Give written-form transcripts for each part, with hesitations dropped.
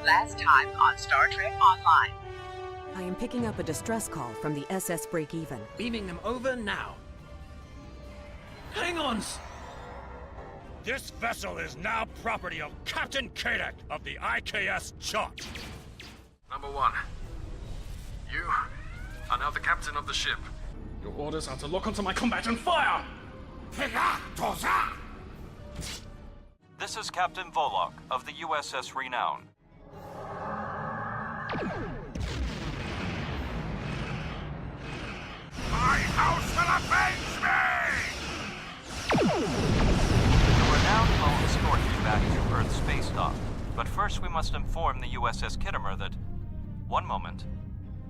Last time on Star Trek Online. I am picking up a distress call from the SS Break-Even. Beaming them over now. Hang on! This vessel is now property of Captain Kadek of the IKS Chalk. Number 1. You are now the captain of the ship. Your orders are to lock onto my combat and fire! This is Captain Volok of the USS Renown. My house will avenge me! The Renown will escort you back to Earth's space dock. But first we must inform the USS Kittimer that... One moment.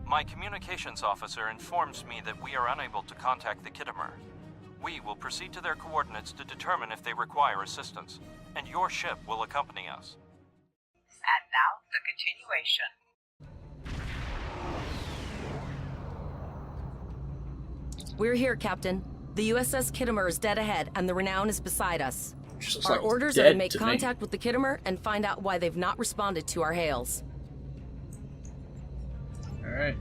My communications officer informs me that we are unable to contact the Kittimer. We will proceed to their coordinates to determine if they require assistance, and your ship will accompany us. And now, the continuation. We're here, Captain. The USS Kittimer is dead ahead, and the Renown is beside us. Our Like orders are to make contact with the Kittimer and find out why they've not responded to our hails. Alright.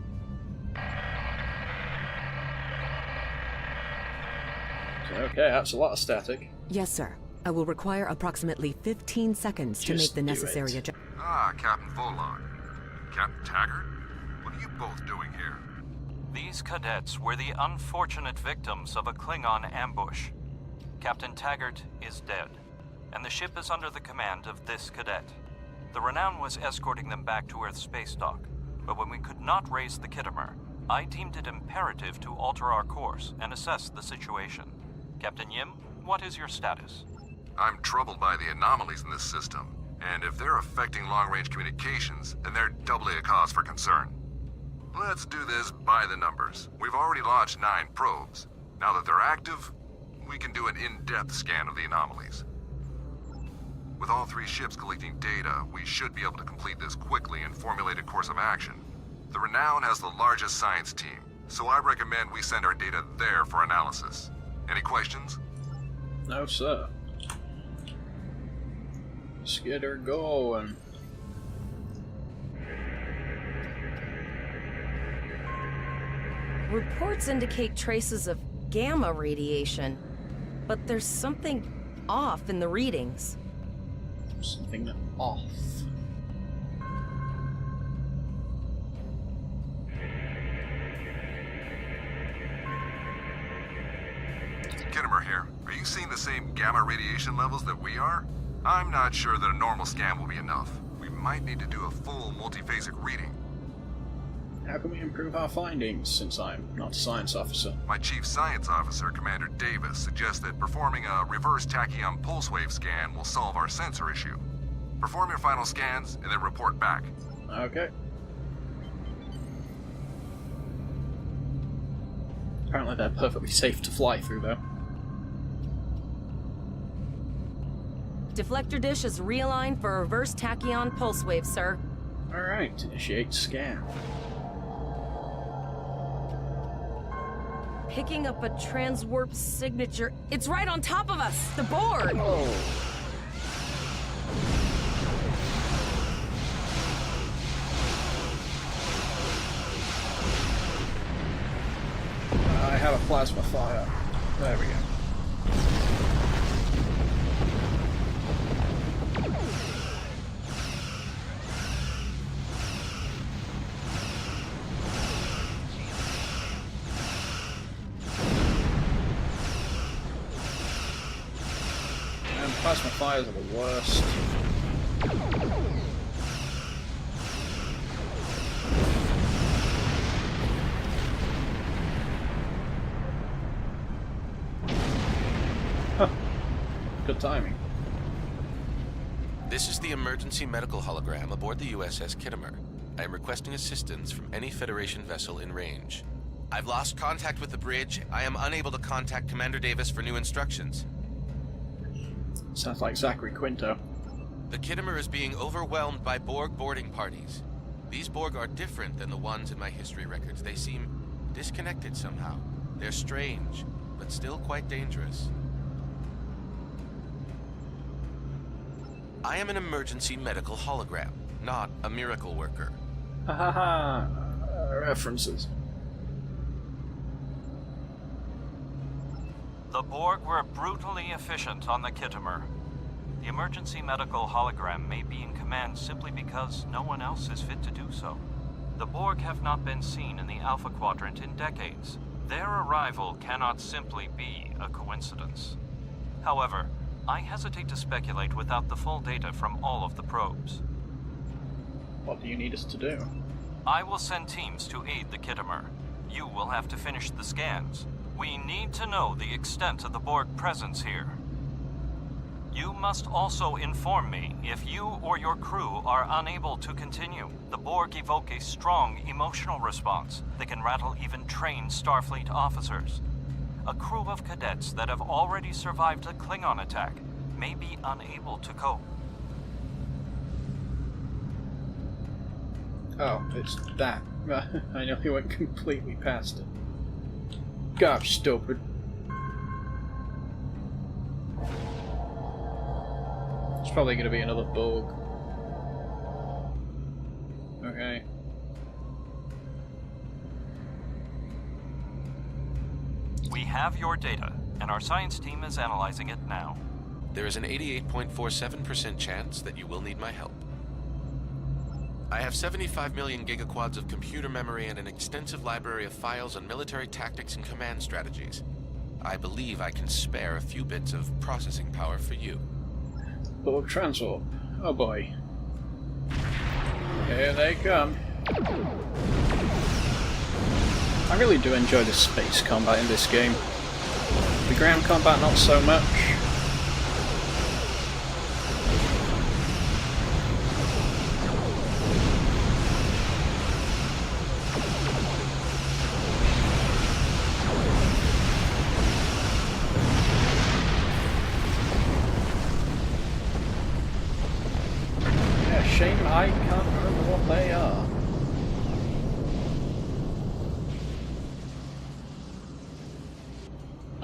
Okay, that's a lot of static. Yes, sir. I will require approximately 15 seconds to make the necessary adjustment. Ah, Captain Volog. Captain Taggart? What are you both doing here? These cadets were the unfortunate victims of a Klingon ambush. Captain Taggart is dead, and the ship is under the command of this cadet. The Renown was escorting them back to Earth's space dock, but when we could not raise the Kittimer, I deemed it imperative to alter our course and assess the situation. Captain Yim, what is your status? I'm troubled by the anomalies in this system, and if they're affecting long-range communications, then they're doubly a cause for concern. Let's do this by the numbers. We've already launched 9 probes. Now that they're active, we can do an in-depth scan of the anomalies. With all 3 ships collecting data, we should be able to complete this quickly and formulate a course of action. The Renown has the largest science team, so I recommend we send our data there for analysis. Any questions? No, sir. Let's get her going. Reports indicate traces of gamma radiation, but there's something off in the readings. Something off. Kittimer here. Are you seeing the same gamma radiation levels that we are? I'm not sure that a normal scan will be enough. We might need to do a full multiphasic reading. How can we improve our findings, since I'm not a science officer? My chief science officer, Commander Davis, suggests that performing a reverse tachyon pulse wave scan will solve our sensor issue. Perform your final scans and then report back. Okay. Apparently they're perfectly safe to fly through, though. Deflector dish is realigned for a reverse tachyon pulse wave, sir. Alright, initiate scan. Picking up a transwarp signature. It's right on top of us! The Borg! Oh. I have a plasma fire. There we go. Plasma fires are the worst. Huh. Good timing. This is the emergency medical hologram aboard the USS Kittimer. I am requesting assistance from any Federation vessel in range. I've lost contact with the bridge. I am unable to contact Commander Davis for new instructions. Sounds like Zachary Quinto. The Kittimer is being overwhelmed by Borg boarding parties. These Borg are different than the ones in my history records. They seem disconnected somehow. They're strange, but still quite dangerous. I am an emergency medical hologram. not a miracle worker. Ha ha ha. References. The Borg were brutally efficient on the Kittimer. The emergency medical hologram may be in command simply because no one else is fit to do so. The Borg have not been seen in the Alpha Quadrant in decades. Their arrival cannot simply be a coincidence. However, I hesitate to speculate without the full data from all of the probes. What do you need us to do? I will send teams to aid the Kittimer. You will have to finish the scans. We need to know the extent of the Borg presence here. You must also inform me if you or your crew are unable to continue. The Borg evoke a strong emotional response that can rattle even trained Starfleet officers. A crew of cadets that have already survived a Klingon attack may be unable to cope. Oh, it's that. I nearly went completely past it. God, stupid. It's probably going to be another Borg. Okay. We have your data, and our science team is analyzing it now. There is an 88.47% chance that you will need my help. I have 75 million gigaquads of computer memory and an extensive library of files on military tactics and command strategies. I believe I can spare a few bits of processing power for you. Borg transwarp. Oh boy. Here they come. I really do enjoy the space combat in this game. The ground combat not so much. Yeah, shame I can't remember what they are.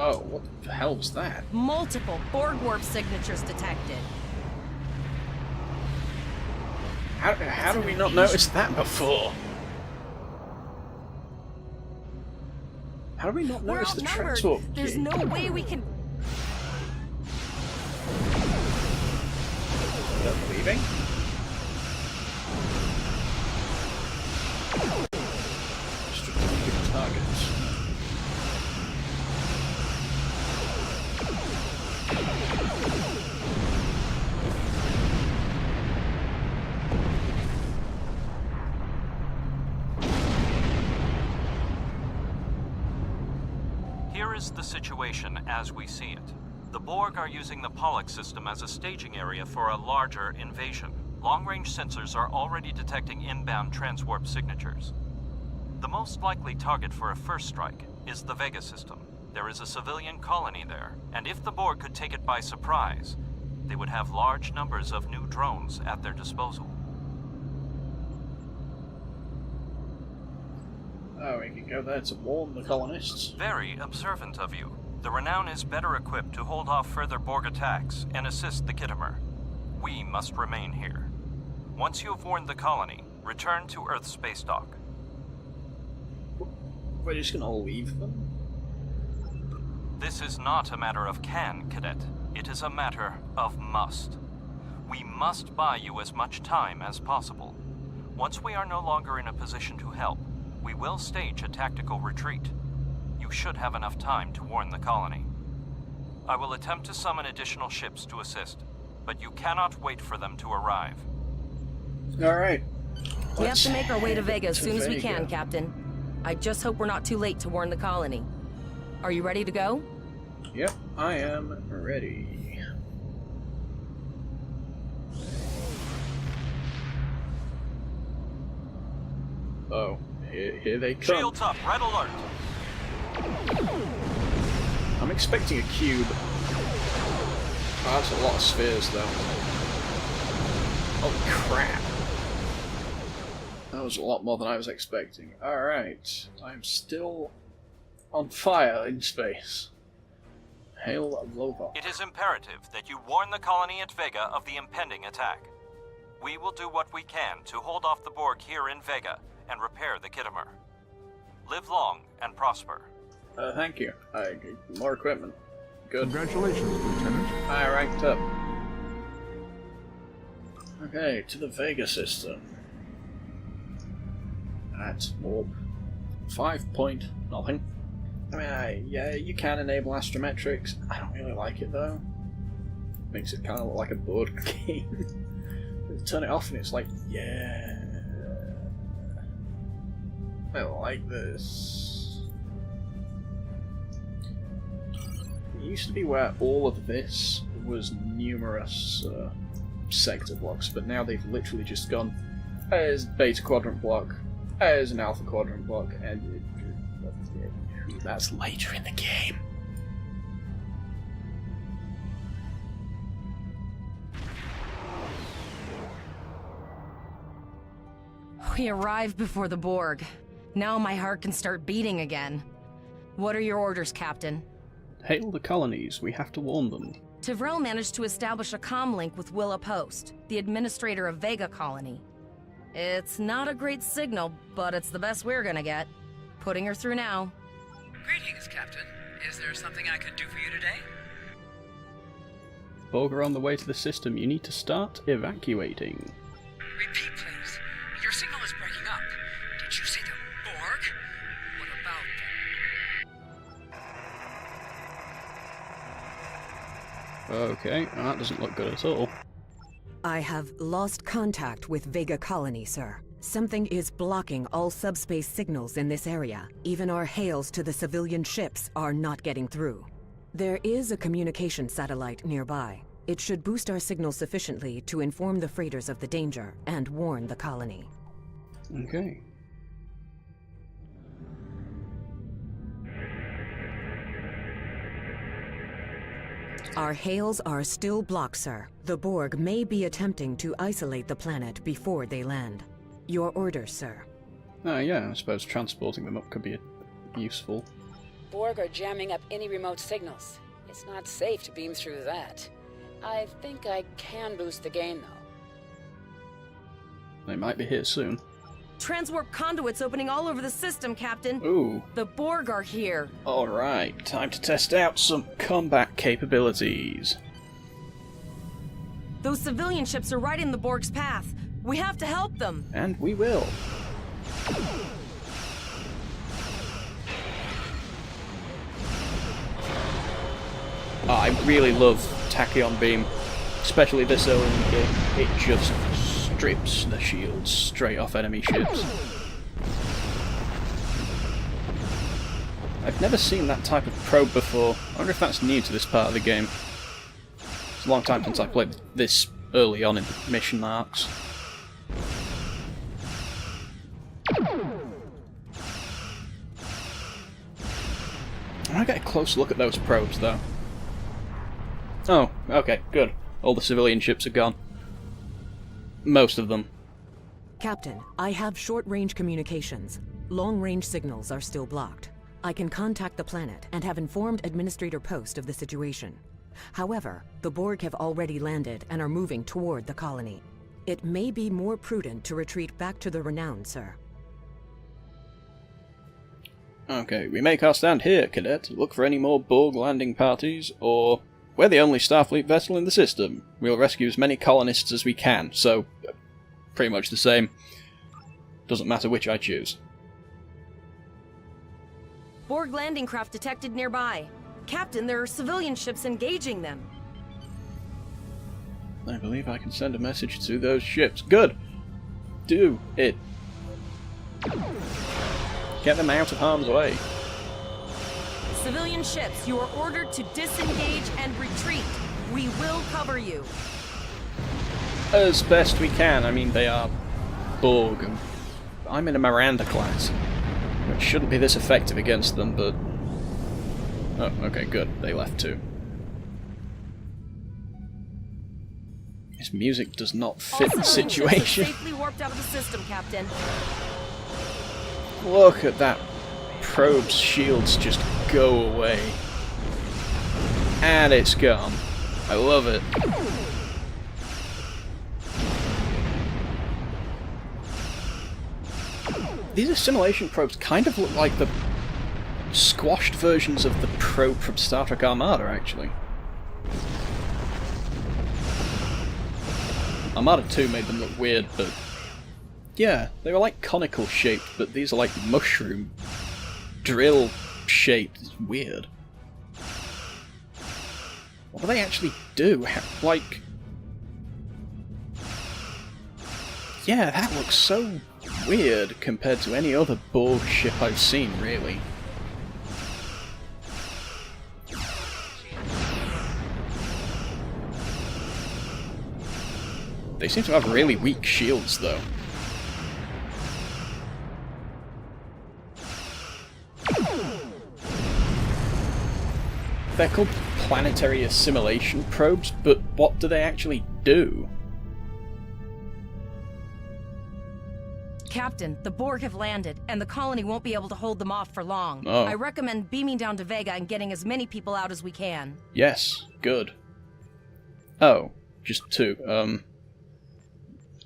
Oh, what the hell was that? Multiple Borg warp signatures detected. How do we not notice that before? How do we not We're notice the outnumbered. transwarp? There's key? no way we can. They're leaving? Strategic targets. Here is the situation as we see it. The Borg are using the Pollux system as a staging area for a larger invasion. Long-range sensors are already detecting inbound transwarp signatures. The most likely target for a first strike is the Vega system. There is a civilian colony there, and if the Borg could take it by surprise, they would have large numbers of new drones at their disposal. Oh, we can go there to warn the colonists. Very observant of you. The Renown is better equipped to hold off further Borg attacks and assist the Kittimer. We must remain here. Once you have warned the colony, return to Earth's space dock. We're just gonna leave them? This is not a matter of can, Cadet. It is a matter of must. We must buy you as much time as possible. Once we are no longer in a position to help, we will stage a tactical retreat. You should have enough time to warn the colony. I will attempt to summon additional ships to assist, but you cannot wait for them to arrive. Alright. We have to make our way to Vega as soon as we can, Captain. I just hope we're not too late to warn the colony. Are you ready to go? Yep, I am ready. Oh, here they come. Shields up, red alert! I'm expecting a cube. Oh, that's a lot of spheres, though. Holy crap. That was a lot more than I was expecting. Alright, I'm still on fire in space. Hail Lova. It is imperative that you warn the colony at Vega of the impending attack. We will do what we can to hold off the Borg here in Vega and repair the Kittimer. Live long and prosper. Thank you. More equipment. Good. Congratulations, Lieutenant. I ranked up. Okay, to the Vega system. That's warp. 5 point nothing. I mean, yeah, you can enable astrometrics. I don't really like it though. Makes it kind of look like a board game. Turn it off and it's like, yeah. I like this. It used to be where all of this was numerous sector blocks, but now they've literally just gone, there's beta quadrant block, there's an alpha quadrant block, and that's later in the game. We arrived before the Borg. Now my heart can start beating again. What are your orders, Captain? Hail the colonies. We have to warn them. Tivrel managed to establish a comm link with Willa Post, the administrator of Vega Colony. It's not a great signal, but it's the best we're gonna get. Putting her through now. Greetings, Captain. Is there something I could do for you today? Borg are on the way to the system. You need to start evacuating. Repeat, please. Your signal is breaking up. Did you say the Borg? What about them? Okay, well, that doesn't look good at all. I have lost contact with Vega Colony, sir. Something is blocking all subspace signals in this area. Even our hails to the civilian ships are not getting through. There is a communication satellite nearby. It should boost our signal sufficiently to inform the freighters of the danger and warn the colony. Okay. Our hails are still blocked, sir. The Borg may be attempting to isolate the planet before they land. Your orders, sir. Yeah, I suppose transporting them up could be useful. Borg are jamming up any remote signals. It's not safe to beam through that. I think I can boost the gain, though. They might be here soon. Transwarp conduits opening all over the system, Captain. Ooh. The Borg are here. Alright, time to test out some combat capabilities. Those civilian ships are right in the Borg's path. We have to help them. And we will. Oh, I really love Tachyon Beam, especially this early in the game. It just strips the shields straight off enemy ships. I've never seen that type of probe before. I wonder if that's new to this part of the game. It's a long time since I played this early on in the mission arcs. I get a close look at those probes, though. Oh, okay, good. All the civilian ships are gone. Most of them. Captain, I have short-range communications. Long-range signals are still blocked. I can contact the planet and have informed Administrator Post of the situation. However, the Borg have already landed and are moving toward the colony. It may be more prudent to retreat back to the Renown, sir. Okay, we make our stand here, Cadet. Look for any more Borg landing parties, or... We're the only Starfleet vessel in the system. We'll rescue as many colonists as we can, so... pretty much the same. Doesn't matter which I choose. Borg landing craft detected nearby. Captain, there are civilian ships engaging them. I believe I can send a message to those ships. Good! Do it! Get them out of harm's way. Civilian ships, you are ordered to disengage and retreat. We will cover you. As best we can. I mean, they are Borg, and I'm in a Miranda class, which shouldn't be this effective against them, but... Oh, okay, good. They left too. This music does not fit the situation. Safely warped out of the system, Captain. Look at that. Probe's shields just go away. And it's gone. I love it. These assimilation probes kind of look like the squashed versions of the probe from Star Trek Armada, actually. Armada 2 made them look weird, but yeah, they were like conical shaped, but these are like mushroom drill shaped. It's weird. What do they actually do? Like, yeah, that looks so weird compared to any other Borg ship I've seen, really. They seem to have really weak shields, though. They're called planetary assimilation probes, but what do they actually do? Captain, the Borg have landed, and the colony won't be able to hold them off for long. Oh. I recommend beaming down to Vega and getting as many people out as we can. Yes, good. Oh, just two.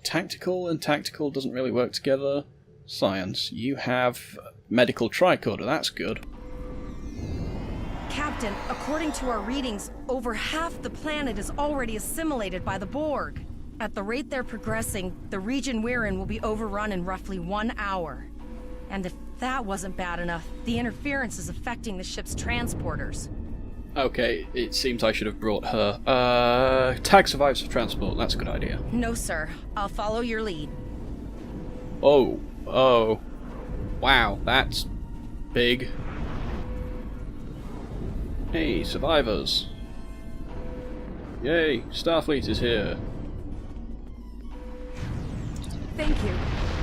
Tactical and tactical doesn't really work together. Science. You have medical tricorder, that's good. Captain, according to our readings, over half the planet is already assimilated by the Borg. At the rate they're progressing, the region we're in will be overrun in roughly 1 hour. And if that wasn't bad enough, the interference is affecting the ship's transporters. Okay, it seems I should have brought her. Tag survives for transport, that's a good idea. No, sir. I'll follow your lead. Oh. Wow, that's big. Hey, survivors. Yay, Starfleet is here. Thank you.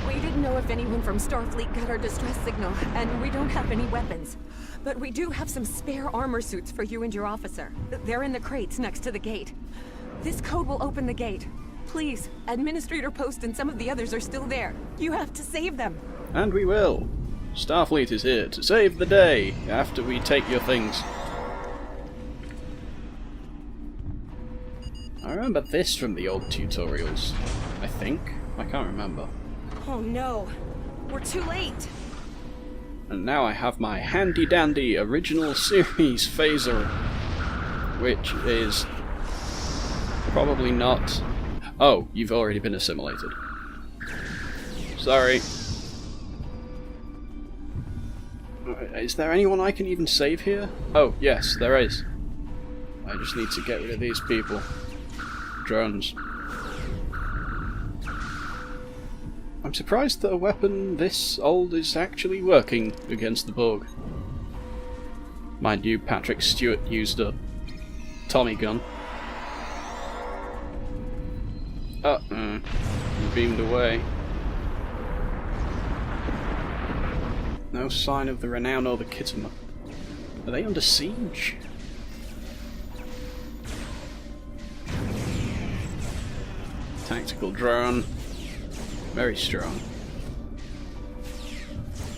We didn't know if anyone from Starfleet got our distress signal, and we don't have any weapons. But we do have some spare armor suits for you and your officer. They're in the crates next to the gate. This code will open the gate. Please, Administrator Post and some of the others are still there. You have to save them. And we will. Starfleet is here to save the day after we take your things. I remember this from the old tutorials, I think. I can't remember. Oh no, we're too late. And now I have my handy-dandy original series phaser, which is probably not... Oh, you've already been assimilated. Sorry. Is there anyone I can even save here? Oh, yes, there is. I just need to get rid of these people. Drones. I'm surprised that a weapon this old is actually working against the Borg. Mind you, Patrick Stewart used a Tommy gun. Beamed away. No sign of the Renown or the Kittimer. Are they under siege? Tactical drone. Very strong.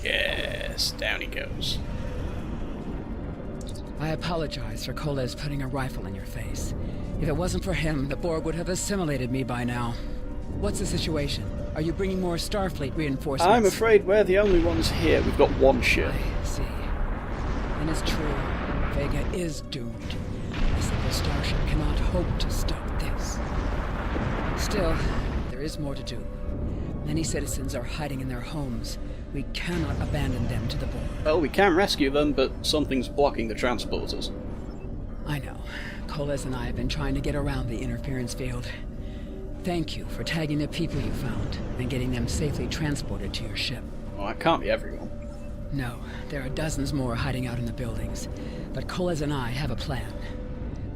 Yes, down he goes. I apologize for Koles putting a rifle in your face. If it wasn't for him, the Borg would have assimilated me by now. What's the situation? Are you bringing more Starfleet reinforcements? I'm afraid we're the only ones here. We've got one ship. I see. And it's true. Vega is doomed. A single starship cannot hope to stop this. Still, there is more to do. Many citizens are hiding in their homes. We cannot abandon them to the Borg. Well, we can rescue them, but something's blocking the transporters. I know. Koles and I have been trying to get around the interference field. Thank you for tagging the people you found and getting them safely transported to your ship. Well, that can't be everyone. No, there are dozens more hiding out in the buildings. But Koles and I have a plan.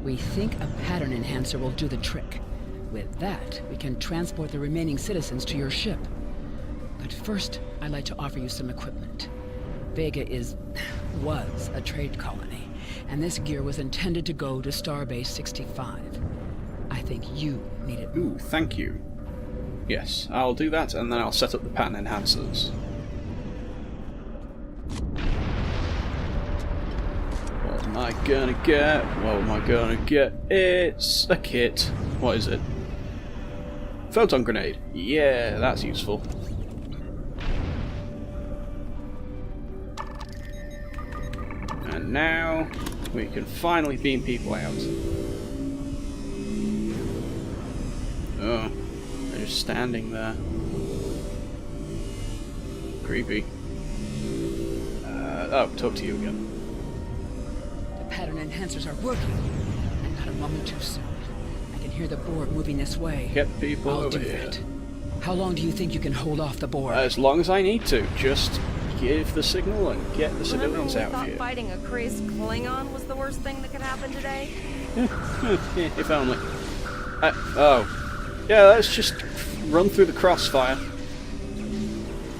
We think a pattern enhancer will do the trick. With that, we can transport the remaining citizens to your ship. But first, I'd like to offer you some equipment. Vega was a trade colony, and this gear was intended to go to Starbase 65. I think you need it. Ooh, thank you. Yes, I'll do that, and then I'll set up the pattern enhancers. What am I gonna get? What am I gonna get? It's a kit. What is it? Photon grenade. Yeah, that's useful. And now we can finally beam people out. Oh, they're just standing there. Creepy. Oh, talk to you again. The pattern enhancers are working. And not a moment too soon. I can hear the Borg moving this way. Get people I'll over do here. that. How long do you think you can hold off the Borg? As long as I need to. Just give the signal and get the civilians out Remember when we of here. thought fighting a crazed Klingon was the worst thing that could happen today? If only. Oh. Yeah, let's just run through the crossfire.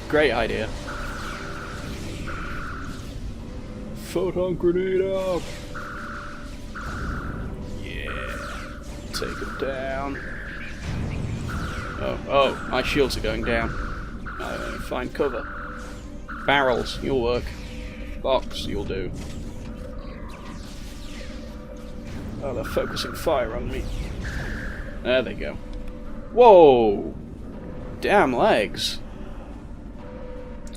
Great idea. Photon grenade out! Yeah. Take him down. Oh, my shields are going down. Find cover. Barrels, you'll work. Box, you'll do. Oh, they're focusing fire on me. There they go. Whoa! Damn legs.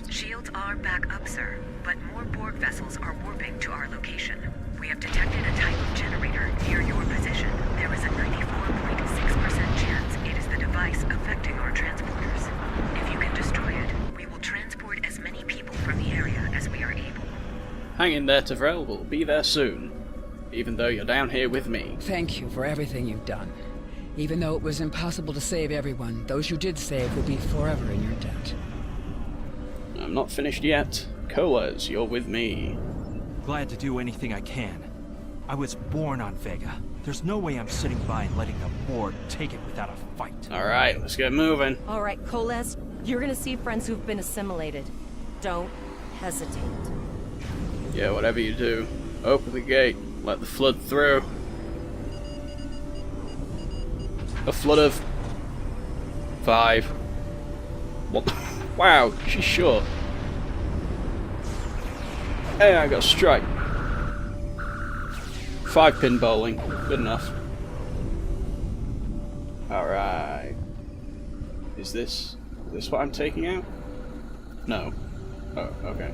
Shields are back up, sir, but more Borg vessels are warping to our location. We have detected a type of generator near your position. There is a 94.6% chance it is the device affecting our transporters. If you can destroy it, we will transport as many people from the area as we are able. Hang in there, Tavrel. We'll be there soon. Even though you're down here with me. Thank you for everything you've done. Even though it was impossible to save everyone, those you did save will be forever in your debt. I'm not finished yet. Colas, you're with me. Glad to do anything I can. I was born on Vega. There's no way I'm sitting by and letting the Borg take it without a fight. Alright, let's get moving. All right, Koles, you're gonna see friends who've been assimilated. Don't hesitate. Yeah, whatever you do, open the gate. Let the flood through. A flood of 5. What? Wow, she's short. Hey, I got a strike. 5-pin bowling, good enough. Alright. Is this what I'm taking out? No. Oh, okay.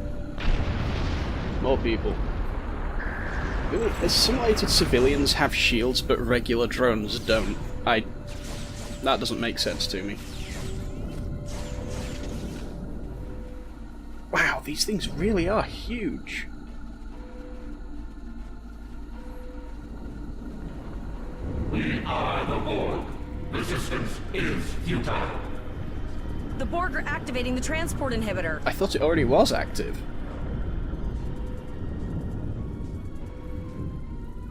More people. Really, assimilated civilians have shields, but regular drones don't. That doesn't make sense to me. Wow, these things really are huge. We are the Borg. Resistance is futile. The Borg are activating the transport inhibitor. I thought it already was active.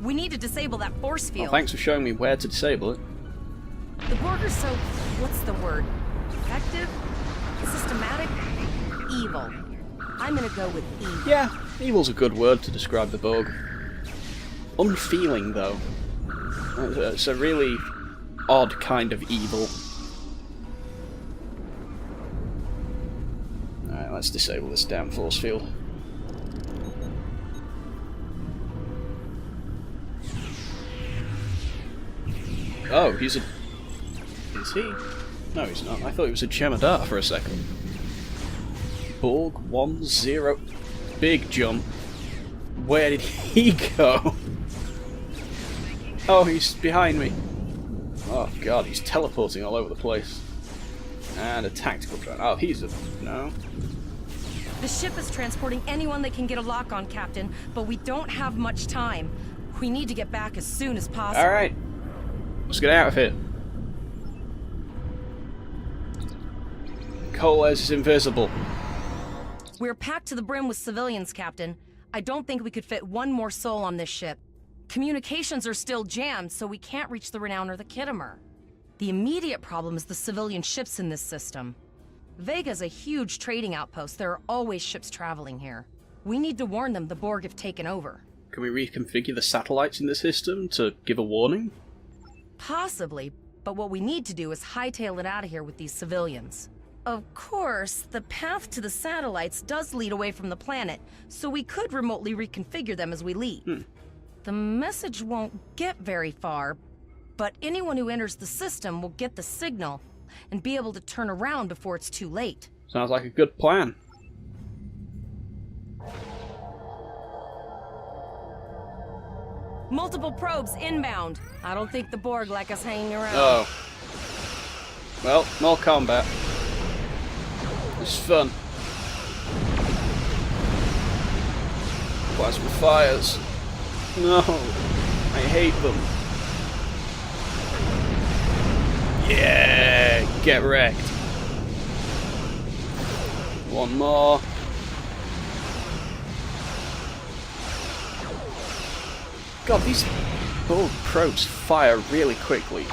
We need to disable that force field. Well, thanks for showing me where to disable it. The Borg are so, what's the word? Effective? Systematic? Evil. I'm gonna go with evil. Yeah, evil's a good word to describe the Borg. Unfeeling, though. It's a really odd kind of evil. Alright, let's disable this damn force field. Oh, he's a... Is he? No, he's not. I thought he was a Jemadar for a second. Borg 1-0. Big jump. Where did he go? Oh, he's behind me. Oh god, he's teleporting all over the place. And a tactical drone. Oh, he's a... no. The ship is transporting anyone they can get a lock on, Captain, but we don't have much time. We need to get back as soon as possible. Alright. Let's get out of here. Coles is invisible. We're packed to the brim with civilians, Captain. I don't think we could fit one more soul on this ship. Communications are still jammed, so we can't reach the Renown or the Kittimer. The immediate problem is the civilian ships in this system. Vega's a huge trading outpost. There are always ships traveling here. We need to warn them the Borg have taken over. Can we reconfigure the satellites in the system to give a warning? Possibly, but what we need to do is hightail it out of here with these civilians. Of course, the path to the satellites does lead away from the planet, so we could remotely reconfigure them as we leave. The message won't get very far, but anyone who enters the system will get the signal and be able to turn around before it's too late. Sounds like a good plan. Multiple probes inbound. I don't think the Borg like us hanging around. Oh. Well, more combat. It's fun. Plasma fires. No, I hate them. Yeah, get wrecked. One more. God, these Borg probes fire really quickly.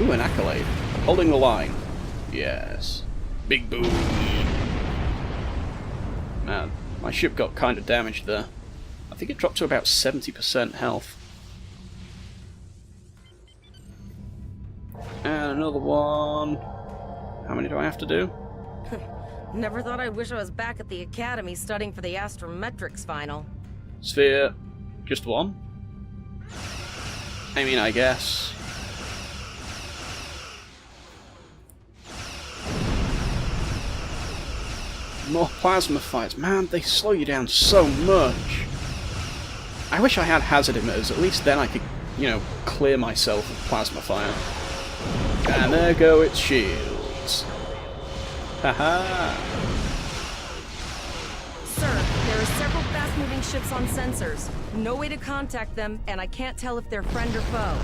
Ooh, an accolade. Holding the line. Yes. Big boom. Man, my ship got kind of damaged there. I think it dropped to about 70% health. And another one. How many do I have to do? Never thought I'd wish I was back at the academy studying for the astrometrics final. Sphere. Just one? I mean, I guess. More plasma fights. Man, they slow you down so much. I wish I had hazard emitters. At least then I could, you know, clear myself of plasma fire. And there go its shields. Haha. Sir, there are several fast-moving ships on sensors. No way to contact them, and I can't tell if they're friend or foe.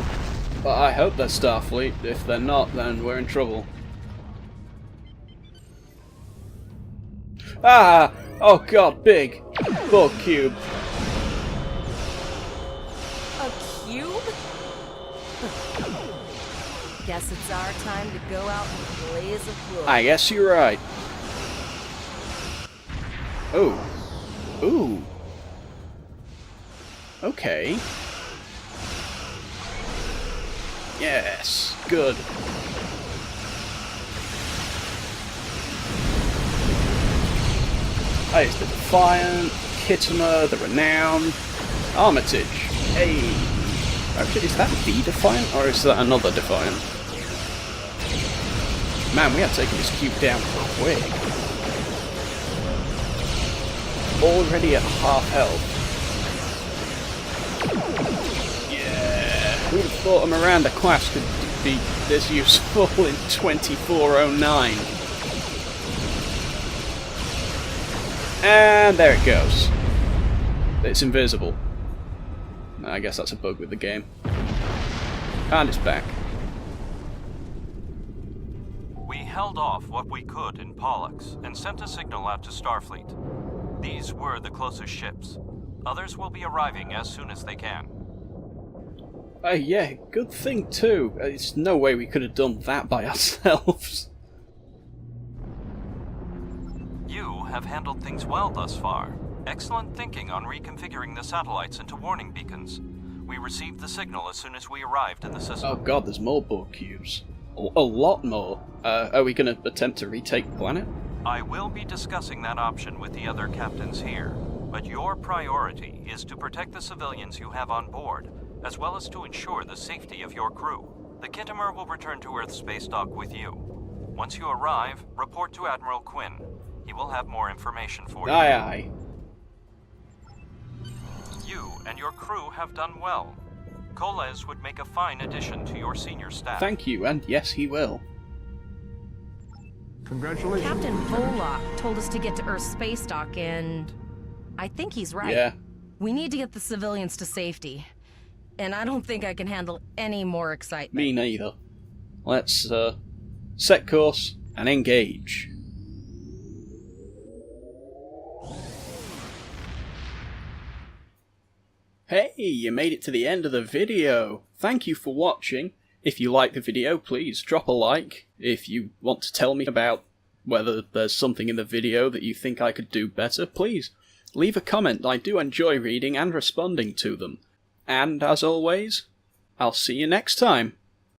Well, I hope they're Starfleet. If they're not, then we're in trouble. Ah! Oh god, big! Borg cube. A cube? Guess it's our time to go out and blaze a glory. I guess you're right. Oh. Ooh. Okay. Yes. Good. There's the Defiant, Kittimer, the Renown, Armitage. Hey. Actually, is that the Defiant, or is that another Defiant? Man, we are taking this cube down quick. Already at half health. Yeah. Who'd have thought a Miranda class could be this useful in 2409? And there it goes. It's invisible. I guess that's a bug with the game. And it's back. We held off what we could in Pollux and sent a signal out to Starfleet. These were the closest ships. Others will be arriving as soon as they can. Yeah, good thing too. There's no way we could have done that by ourselves. You have handled things well thus far. Excellent thinking on reconfiguring the satellites into warning beacons. We received the signal as soon as we arrived in the system. Oh god, there's more Borg cubes. A lot more. Are we going to attempt to retake the planet? I will be discussing that option with the other captains here, but your priority is to protect the civilians you have on board, as well as to ensure the safety of your crew. The Kittimer will return to Earth space dock with you. Once you arrive, report to Admiral Quinn. He will have more information for you. Aye, aye. You and your crew have done well. Koles would make a fine addition to your senior staff. Thank you, and yes, he will. Congratulations. Captain Volok told us to get to Earth's space dock, and I think he's right. Yeah. We need to get the civilians to safety. And I don't think I can handle any more excitement. Me neither. Let's set course and engage. Hey, you made it to the end of the video. Thank you for watching. If you like the video, please drop a like. If you want to tell me about whether there's something in the video that you think I could do better, please leave a comment. I do enjoy reading and responding to them. And as always, I'll see you next time.